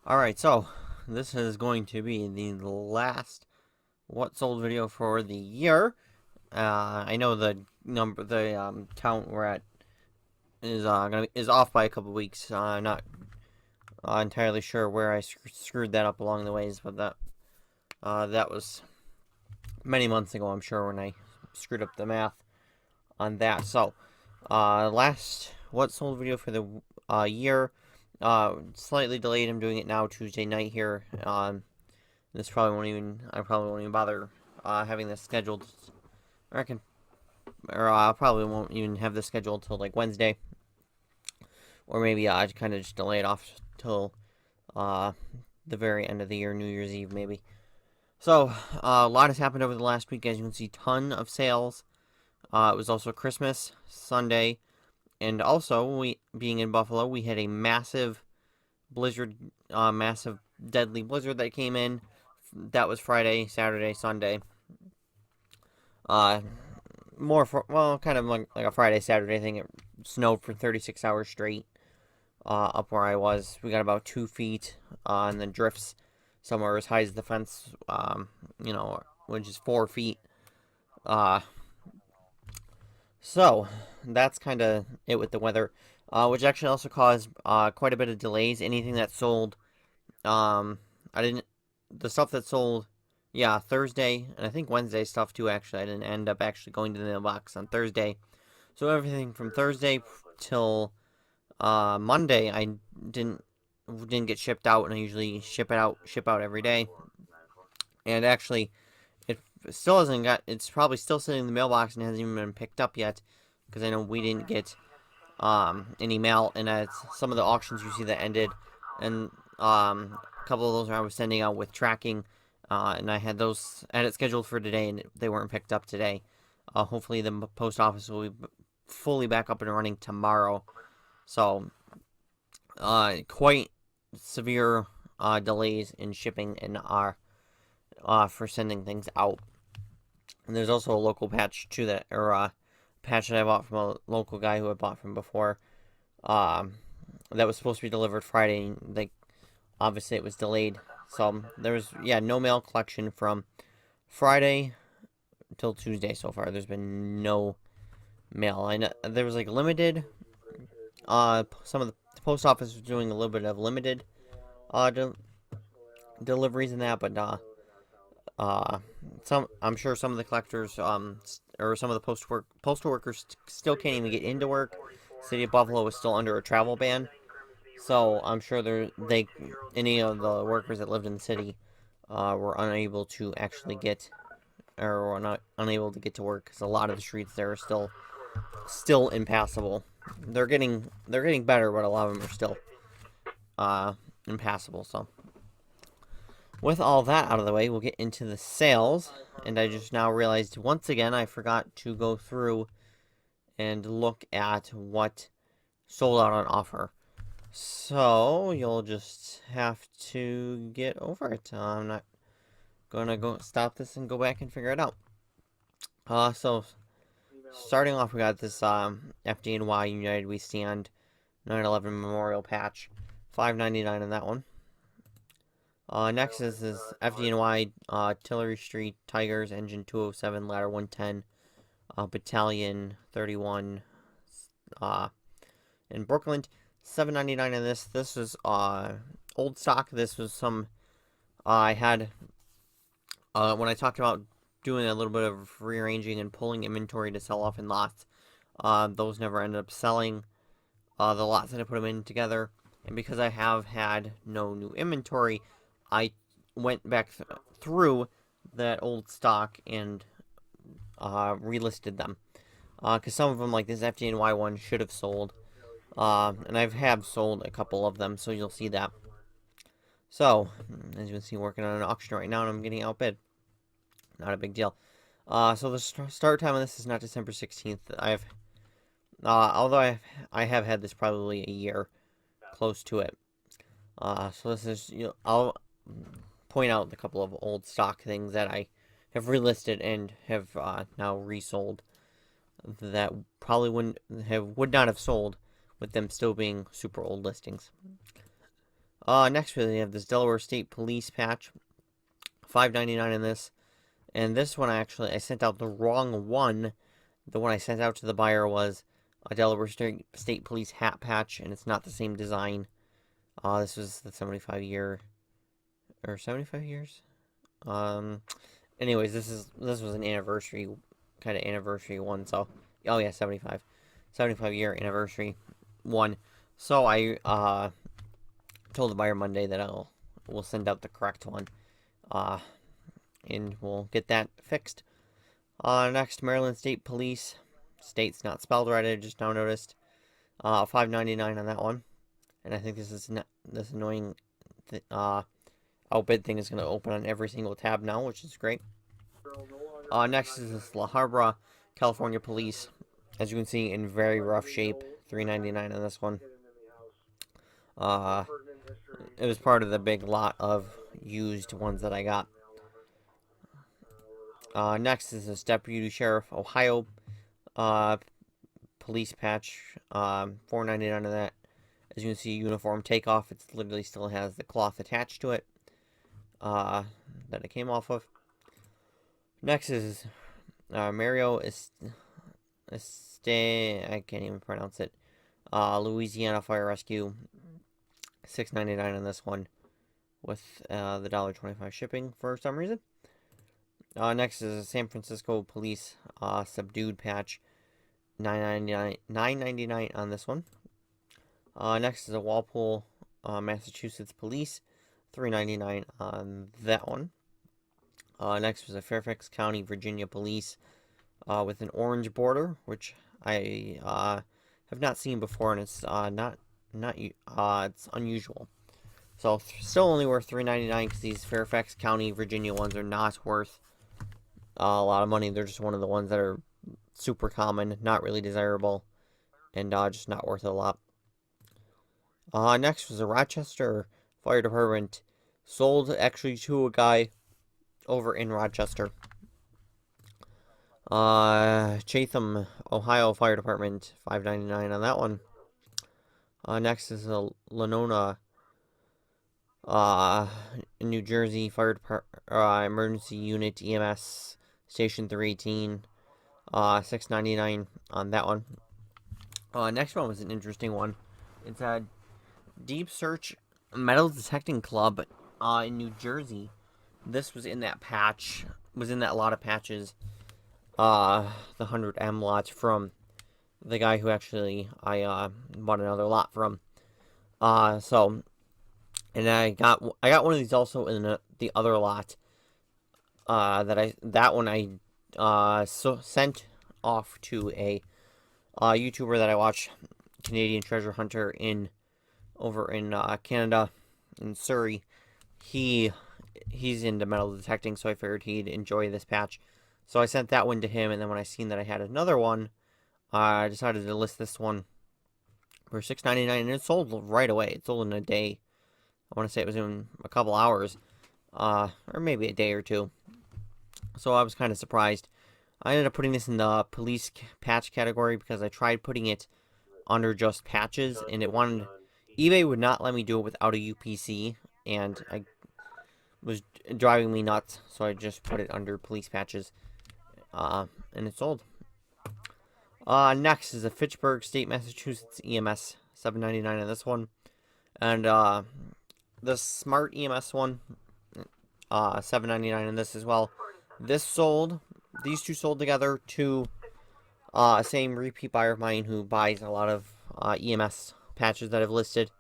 Alright, so this is going to be the last what sold video for the year. I know the count we're at is off by a couple weeks. I'm not entirely sure where I screwed that up along the ways, but that was many months ago, I'm sure, when I screwed up the math on that. So, last what sold video for the year. Slightly delayed. I'm doing it now Tuesday night here. I probably won't even bother having this scheduled. I reckon, or I probably won't even have this scheduled till like Wednesday, or maybe I kind of just delay it off till the very end of the year, New Year's Eve maybe. So a lot has happened over the last week, as you can see. Ton of sales. It was also Christmas Sunday, and also we being in Buffalo, we had a massive blizzard, massive deadly blizzard that came in. That was Friday, Saturday, Sunday. Uh, kind of like a Friday, Saturday thing. It snowed for 36 hours straight. Up where I was, we got about 2 feet, and then drifts somewhere as high as the fence. Which is 4 feet. Uh, so that's kind of it with the weather. Which actually also caused quite a bit of delays. Anything that sold, I didn't the stuff that sold, yeah, Thursday, and I think Wednesday stuff too, actually. I didn't end up actually going to the mailbox on Thursday. So everything from Thursday till Monday, I didn't get shipped out, and I usually ship out every day. And actually, it still hasn't it's probably still sitting in the mailbox and hasn't even been picked up yet, because I know we didn't get any mail, and some of the auctions you see that ended, and a couple of those I was sending out with tracking, and I had it scheduled for today, and they weren't picked up today. Hopefully the post office will be fully back up and running tomorrow. So, quite severe delays in shipping and for sending things out. And there's also a local patch too patch that I bought from a local guy who I bought from before. That was supposed to be delivered Friday. Obviously it was delayed. So there was no mail collection from Friday till Tuesday so far. There's been no mail. I know there was limited. Some of the post office was doing a little bit of limited deliveries in that, but I'm sure some of the collectors or some of the postal workers still can't even get into work. City of Buffalo is still under a travel ban, so I'm sure any of the workers that lived in the city were unable to actually get, or were not unable to get to work, because a lot of the streets there are still impassable. They're getting better, but a lot of them are still impassable. So with all that out of the way, we'll get into the sales. And I just now realized once again I forgot to go through and look at what sold out on offer. So you'll just have to get over it. I'm not gonna go stop this and go back and figure it out. So starting off, we got this FDNY United We Stand 9/11 Memorial patch, $5.99 on that one. Next is this FDNY Tillery Street Tigers Engine 207 Ladder 110 Battalion 31 in Brooklyn, $7.99 on this. This was old stock. This was some I had when I talked about doing a little bit of rearranging and pulling inventory to sell off in lots. Those never ended up selling. The lots that I put them in together, and because I have had no new inventory, I went back through that old stock and relisted them. Because some of them, like this FDNY one, should have sold. And I have sold a couple of them, so you'll see that. So, as you can see, working on an auction right now, and I'm getting outbid. Not a big deal. So the start time on this is not December 16th. Although I have had this probably a year, close to it. So this is, I'll point out a couple of old stock things that I have relisted and have now resold that probably would not have sold with them still being super old listings. Next we have this Delaware State Police patch, $5.99 in this. And this one I sent out the wrong one. The one I sent out to the buyer was a Delaware State Police hat patch, and it's not the same design. This was the 75 or 75 years. Anyways, this was an anniversary, kind of anniversary one. So, oh yeah, 75 year anniversary one. So I told the buyer Monday that we'll send out the correct one. And we'll get that fixed. Next, Maryland State Police. State's not spelled right, I just now noticed. $5.99 on that one. And I think this annoying outbid thing is going to open on every single tab now, which is great. Next is this La Habra, California Police. As you can see, in very rough shape. $3.99 on this one. It was part of the big lot of used ones that I got. Next is this Deputy Sheriff Ohio police patch. $4.99 on that. As you can see, uniform takeoff. It literally still has the cloth attached to it that it came off of. Next is Mario I can't even pronounce it. Louisiana Fire Rescue. $6.99 on this one, with the $1.25 shipping for some reason. Next is a San Francisco Police subdued patch. $9.99 on this one. Next is a Walpole, Massachusetts Police. $3.99 on that one. Next was a Fairfax County, Virginia Police with an orange border, which I have not seen before, and it's it's unusual. So still only worth $3.99 because these Fairfax County, Virginia ones are not worth a lot of money. They're just one of the ones that are super common, not really desirable, and just not worth a lot. Next was a Rochester Fire Department, sold actually to a guy over in Rochester. Chatham, Ohio Fire Department, $5.99 on that one. Next is a Lenona, New Jersey Fire Department, Emergency Unit EMS Station 318, $6.99 on that one. Next one was an interesting one. It's a Deep Search Metal Detecting Club in New Jersey. This was in that patch, was in that lot of patches, the 100M lots from the guy who actually I bought another lot from. And I got one of these also in the other lot. That one I sent off to a YouTuber that I watch, Canadian Treasure Hunter over in Canada, in Surrey. He's into metal detecting, so I figured he'd enjoy this patch. So I sent that one to him, and then when I seen that I had another one, I decided to list this one for $6.99, and it sold right away. It sold in a day. I want to say it was in a couple hours, or maybe a day or two. So I was kind of surprised. I ended up putting this in the police patch category because I tried putting it under just patches, and eBay would not let me do it without a UPC, and I was driving me nuts, so I just put it under police patches, and it sold. Next is a Fitchburg State, Massachusetts EMS, $7.99 on this one, and the Smart EMS one, $7.99 on this as well. These two sold together to same repeat buyer of mine who buys a lot of EMS patches that I've listed.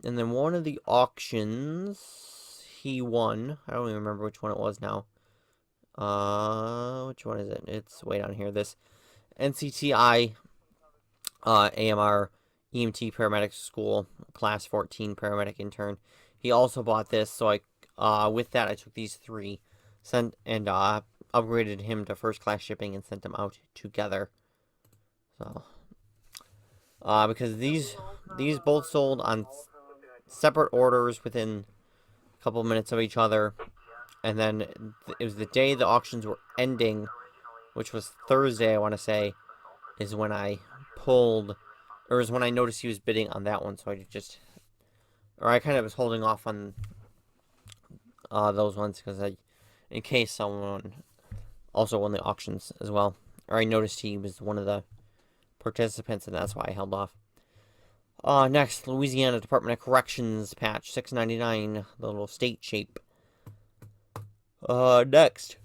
And then one of the auctions he won, I don't even remember which one it was now. Which one is it? It's way down here. This NCTI AMR EMT Paramedic School, Class 14 Paramedic Intern. He also bought this, so with that I took these three, upgraded him to first class shipping and sent them out together. So, because these both sold on separate orders within a couple minutes of each other, and then it was the day the auctions were ending, which was Thursday, I want to say, is when I noticed he was bidding on that one, so I just or I kind of was holding off on those ones because in case someone also won the auctions as well, or I noticed he was one of the participants, and that's why I held off. Next, Louisiana Department of Corrections patch, $6.99, the little state shape. Next,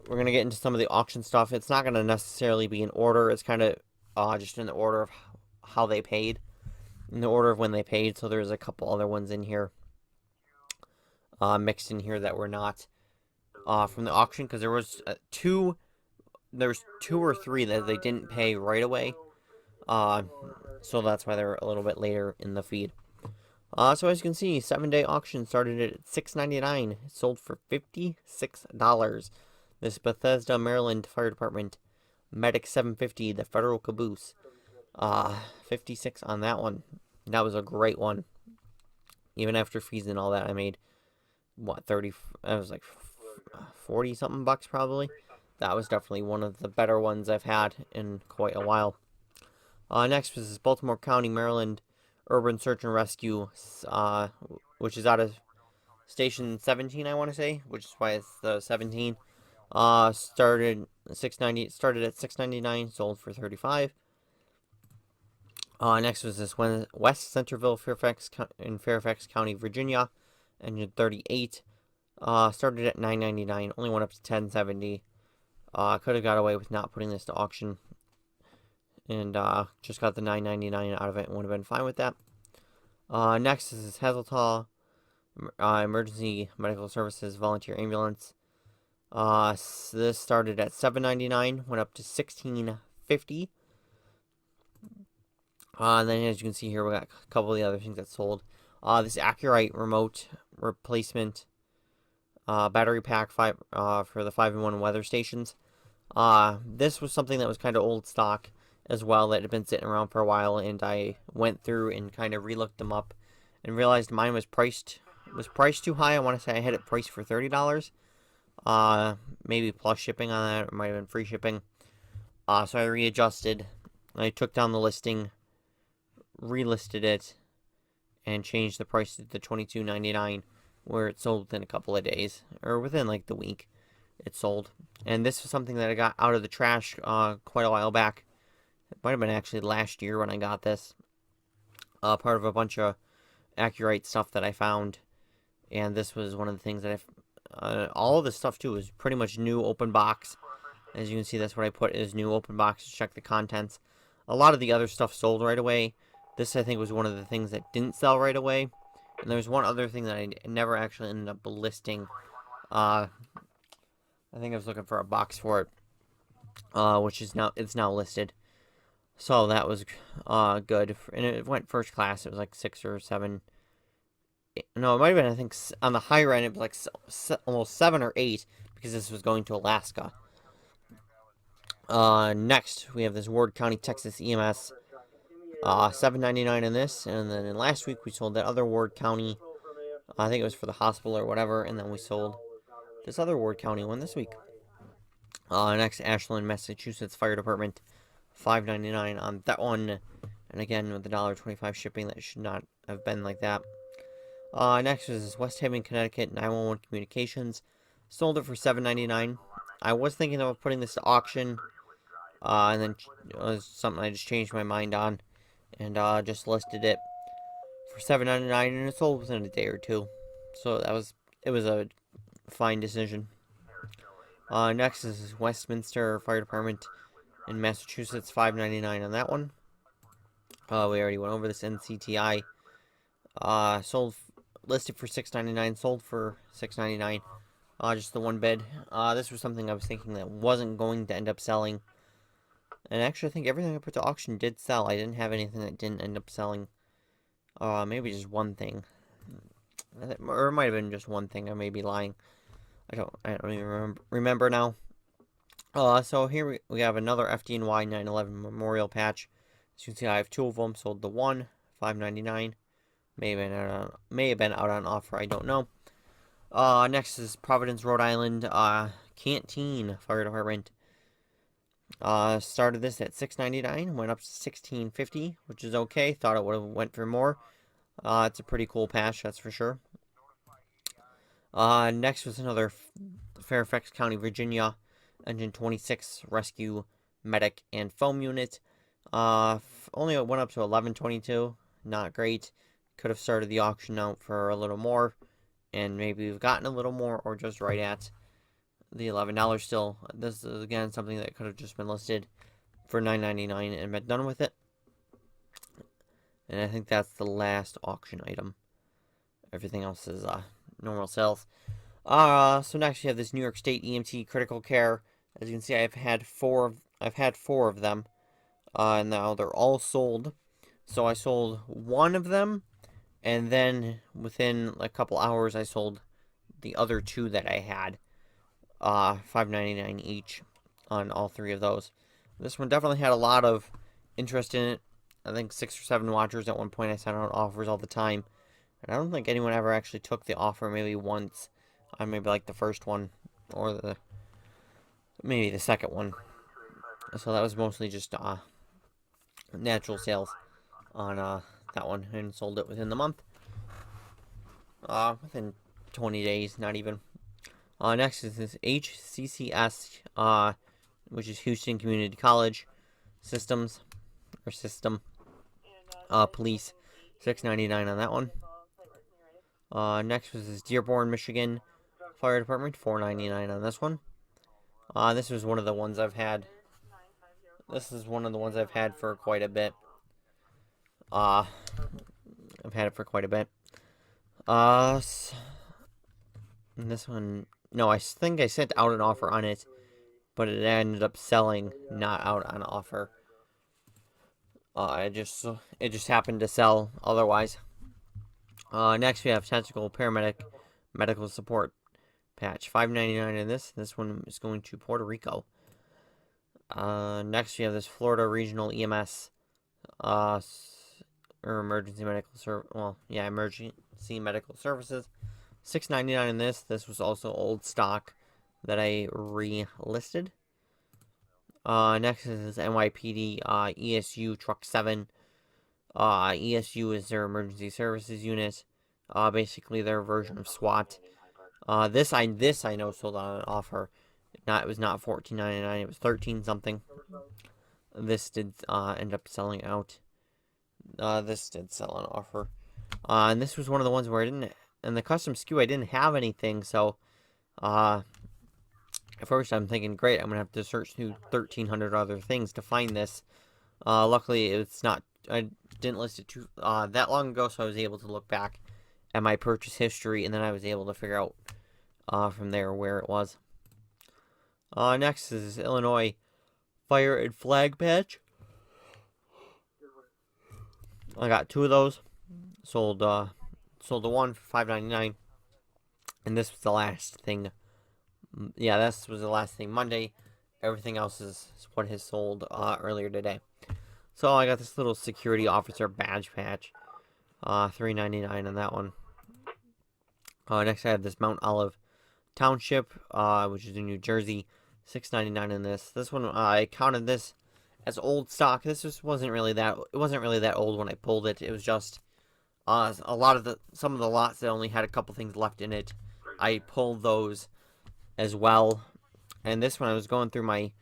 we're gonna get into some of the auction stuff. It's not gonna necessarily be in order. It's kind of just in the order of how they paid, in the order of when they paid. So there's a couple other ones in here, mixed in here that were not from the auction, because there was two. There's two or three that they didn't pay right away. So that's why they're a little bit later in the feed. So as you can see, 7-day auction started at $6.99. It sold for $56. This Bethesda, Maryland Fire Department Medic 750, the Federal Caboose. 56 on that one. That was a great one. Even after fees and all that, I made, what, 30, I was like 40 something bucks probably. That was definitely one of the better ones I've had in quite a while. Next was this Baltimore County, Maryland Urban Search and Rescue, which is out of Station 17, I want to say, which is why it's the 17. Started at $6.99, sold for $35. Next was this West Centerville, Fairfax County, Virginia, engine 38. Started at $9.99, only went up to $10.70. Could have got away with not putting this to auction, and just got the $9.99 out of it and would have been fine with that. Next is Hazeltau Emergency Medical Services Volunteer Ambulance. So this started at $7.99, went up to $16.50. And then as you can see here, we got a couple of the other things that sold. This Accurite remote replacement battery pack for the 5-in-1 weather stations. This was something that was kind of old stock as well, that had been sitting around for a while, and I went through and kind of re-looked them up and realized mine was priced too high. I want to say I had it priced for $30. Maybe plus shipping on that, or might have been free shipping. So I readjusted. I took down the listing, relisted it, and changed the price to the $22.99, where it sold within a couple of days, or within like the week it sold. And this was something that I got out of the trash quite a while back. It might have been actually last year when I got this. Part of a bunch of Accurate stuff that I found, and this was one of the things that all of this stuff too is pretty much new open box. As you can see, that's what I put is new open box to check the contents. A lot of the other stuff sold right away. This, I think, was one of the things that didn't sell right away. And there's one other thing that I never actually ended up listing. I think I was looking for a box for it, which is now listed. So that was good, and it went first class. It was like 6 or 7. No, it might have been, I think, on the higher end, it was like almost 7 or 8, because this was going to Alaska. Next, we have this Ward County, Texas EMS. $7.99 in this, and then in last week we sold that other Ward County. I think it was for the hospital or whatever, and then we sold this other Ward County one this week. Next, Ashland, Massachusetts Fire Department, $5.99 on that one, and again with the $1.25 shipping, that should not have been like that. Next is West Haven, Connecticut, 911 Communications, sold it for $7.99. I was thinking of putting this to auction, and then it was something I just changed my mind on, and just listed it for $7.99, and it sold within a day or two. So it was a fine decision. Next is Westminster Fire Department in Massachusetts, $5.99 on that one. We already went over this. NCTI listed for $6.99, sold for $6.99. Just the one bid. This was something I was thinking that wasn't going to end up selling. And actually, I think everything I put to auction did sell. I didn't have anything that didn't end up selling. Maybe just one thing. Or it might have been just one thing. I may be lying. I don't even remember now. So here we have another FDNY 9/11 Memorial patch. As you can see, I have 2 of them. Sold the one, $5.99. May have been out on offer. I don't know. Next is Providence, Rhode Island, Canteen Fire Department. Started this at $6.99, went up to $16.50, which is okay. Thought it would have went for more. It's a pretty cool patch, that's for sure. Next was another Fairfax County, Virginia, Engine 26 Rescue Medic and Foam Unit. Only went up to 1122. Not great. Could have started the auction out for a little more, and maybe we've gotten a little more, or just right at the $11 still. This is again something that could have just been listed for $9.99 and been done with it. And I think that's the last auction item. Everything else is normal sales. So next we have this New York State EMT Critical Care. As you can see, I've had four of them. And now they're all sold. So I sold one of them, and then within a couple hours, I sold the other two that I had. $5.99 each on all three of those. This one definitely had a lot of interest in it. I think 6 or 7 watchers at one point. I sent out offers all the time, and I don't think anyone ever actually took the offer. Maybe once, on maybe like the first one or maybe the second one. So that was mostly just natural sales on that one, and sold it within the month. Within 20 days, not even. Next is this HCCS, which is Houston Community College Systems, or System, Police, $6.99 on that one. Next was this Dearborn, Michigan Fire Department, $4.99 on this one. This was one of the ones I've had. This is one of the ones I've had for quite a bit. I've had it for quite a bit. And this one, no, I think I sent out an offer on it, but it ended up selling, not out on offer. It just happened to sell otherwise. Next we have Tactical Paramedic Medical Support Patch, $5.99 in this. This one is going to Puerto Rico. Next we have this Florida Regional EMS, or Emergency Medical Services, $6.99 in this. This was also old stock that I relisted. Next is NYPD ESU Truck 7. ESU is their emergency services unit. Basically their version of SWAT. This I know sold on an offer. It was not $14.99. It was 13 something. This did end up selling out. This did sell on offer. And this was one of the ones where I didn't. In the custom SKU, I didn't have anything, so at first I'm thinking, great, I'm gonna have to search through 1,300 other things to find this. Luckily, it's not. I didn't list it that long ago, so I was able to look back at my purchase history, and then I was able to figure out from there where it was. Next is Illinois Fire and Flag Patch. I got 2 of those. Sold the one for $5.99, and this was the last thing. Yeah, this was the last thing Monday. Everything else is what has sold earlier today. So I got this little security officer badge patch, $3.99 on that one. Next I have this Mount Olive Township, which is in New Jersey, $6.99 in this. This one I counted this as old stock. This just wasn't really that. It wasn't really that old when I pulled it. It was just some of the lots that only had a couple things left in it. I pulled those as well. And this one, I was going through my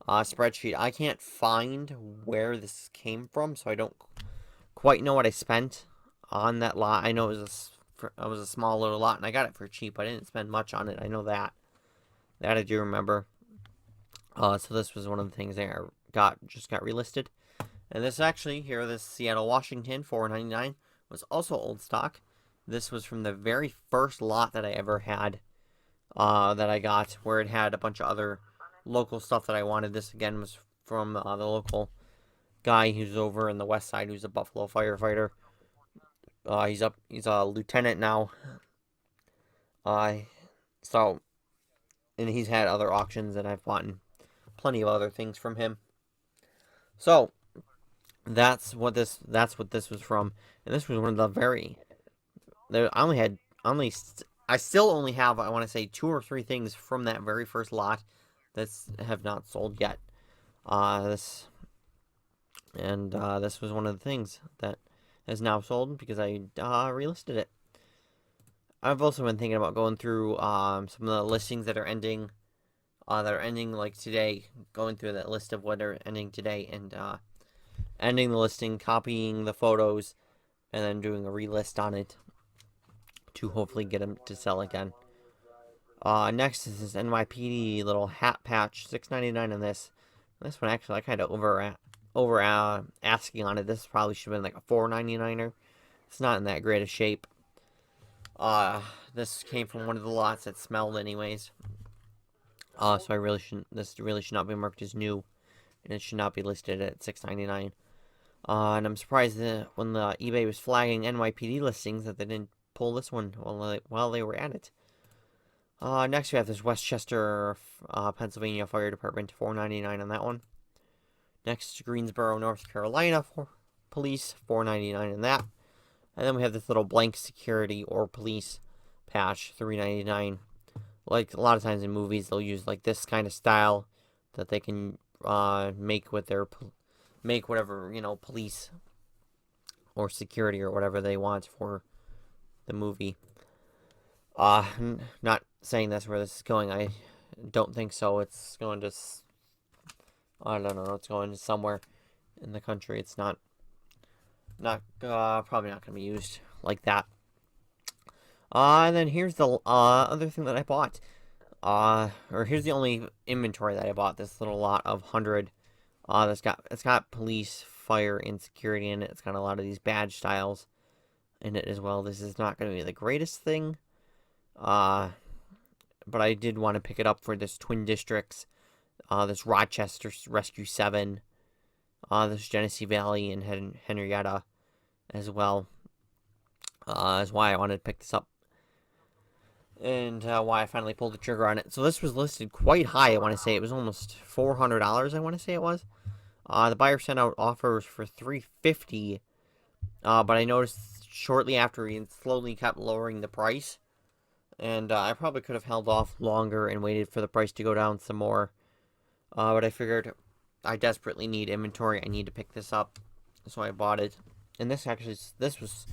spreadsheet. I can't find where this came from, so I don't quite know what I spent on that lot. I know it was a small little lot, and I got it for cheap. I didn't spend much on it. I know that. That I do remember. So this was one of the things that I just got relisted. And this actually, here, this Seattle, Washington, $4.99. Was also old stock. This was from the very first lot that I ever had, that I got, where it had a bunch of other local stuff that I wanted. This again was from the local guy who's over in the west side, who's a Buffalo firefighter. He's a lieutenant now. So, and he's had other auctions, and I've bought plenty of other things from him. So, that's what this was from, and this was one of the very. I still only have, I want to say, 2 or 3 things from that very first lot that have not sold yet. This was one of the things that has now sold because I relisted it. I've also been thinking about going through some of the listings that are ending like today, going through that list of what are ending today, and ending the listing, copying the photos, and then doing a relist on it to hopefully get them to sell again. Next is this NYPD little hat patch, $6.99 on this. This one actually I kind of over asking on it. This probably should have been like a $4.99er. It's not in that great of shape. This came from one of the lots that smelled anyways. So this really should not be marked as new, and it should not be listed at $6.99. And I'm surprised that when the eBay was flagging NYPD listings that they didn't pull this one while they were at it. Next we have this Westchester, Pennsylvania Fire Department, $4.99 on that one. Next, Greensboro, North Carolina Police, $4.99 on that. And then we have this little blank security or police patch, $3.99. Like a lot of times in movies, they'll use like this kind of style that they can make with their whatever, police or security or whatever they want for the movie. Not saying that's where this is going. I don't think so. It's going to, I don't know. It's going to somewhere in the country. It's not probably not going to be used like that. And then here's the other thing that I bought. Or here's the only inventory that I bought. This little lot of 100. It's got police, fire, and security in it. It's got a lot of these badge styles in it as well. This is not going to be the greatest thing. But I did want to pick it up for this Twin Districts, this Rochester Rescue 7, this Genesee Valley and Henrietta as well. Is why I wanted to pick this up. And why I finally pulled the trigger on it. So this was listed quite high, I want to say. It was almost $400, I want to say it was. The buyer sent out offers for $350, but I noticed shortly after he slowly kept lowering the price. And I probably could have held off longer and waited for the price to go down some more. But I figured I desperately need inventory. I need to pick this up. So I bought it. And this was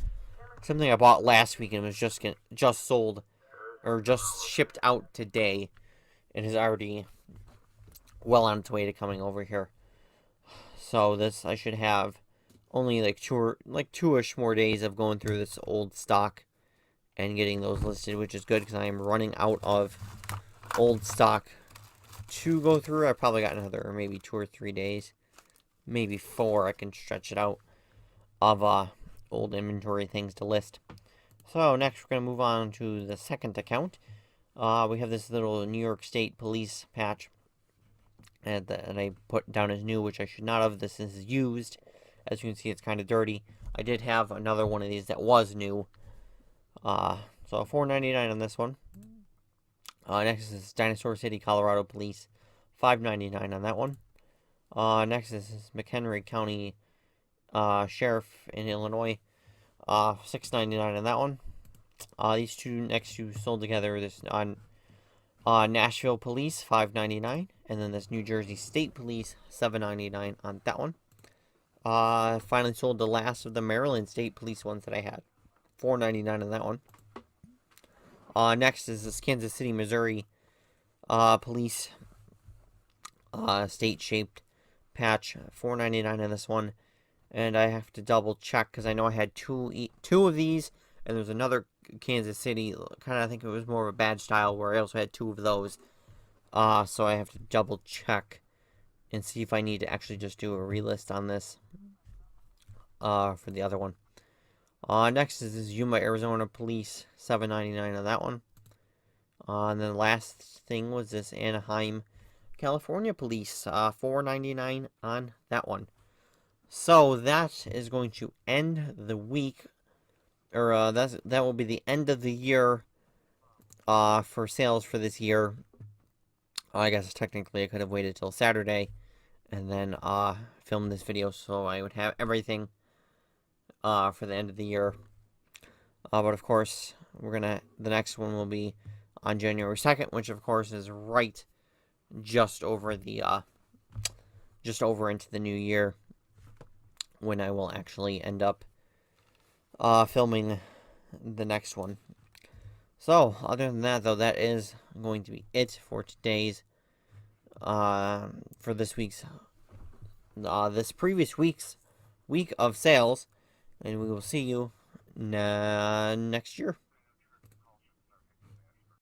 something I bought last week and was just sold. Or just shipped out today. It is already well on its way to coming over here. So this, I should have only like two-ish more days of going through this old stock and getting those listed, which is good because I am running out of old stock to go through. I probably got another maybe 2 or 3 days, maybe 4. I can stretch it out of old inventory things to list. So next we're going to move on to the second account. We have this little New York State Police patch and I put down as new, which I should not have. This is used. As you can see, it's kind of dirty. I did have another one of these that was new. So $4.99 on this one. Next is Dinosaur City, Colorado Police, $5.99 on that one. Next is McHenry County Sheriff in Illinois, $6.99 on that one. These next two sold together. This on Nashville Police, $5.99, and then this New Jersey State Police, $7.99 on that one. Finally sold the last of the Maryland State Police ones that I had, $4.99 on that one. Next is this Kansas City, Missouri Police state-shaped patch, $4.99 on this one. And I have to double check because I know I had two of these, and there's another Kansas City, kind of I think it was more of a badge style where I also had 2 of those. So I have to double check and see if I need to actually just do a relist on this for the other one. Next is this Yuma, Arizona Police, $7.99 on that one. And then the last thing was this Anaheim, California Police, $4.99 on that one. So that is going to end the week, or that will be the end of the year for sales for this year. I guess technically I could have waited till Saturday and then filmed this video so I would have everything for the end of the year. But of course, the next one will be on January 2nd, which of course is right just over into the new year, when I will actually end up filming the next one. So, other than that, though, that is going to be it for today's, for this week's, this previous week's week of sales, and we will see you next year.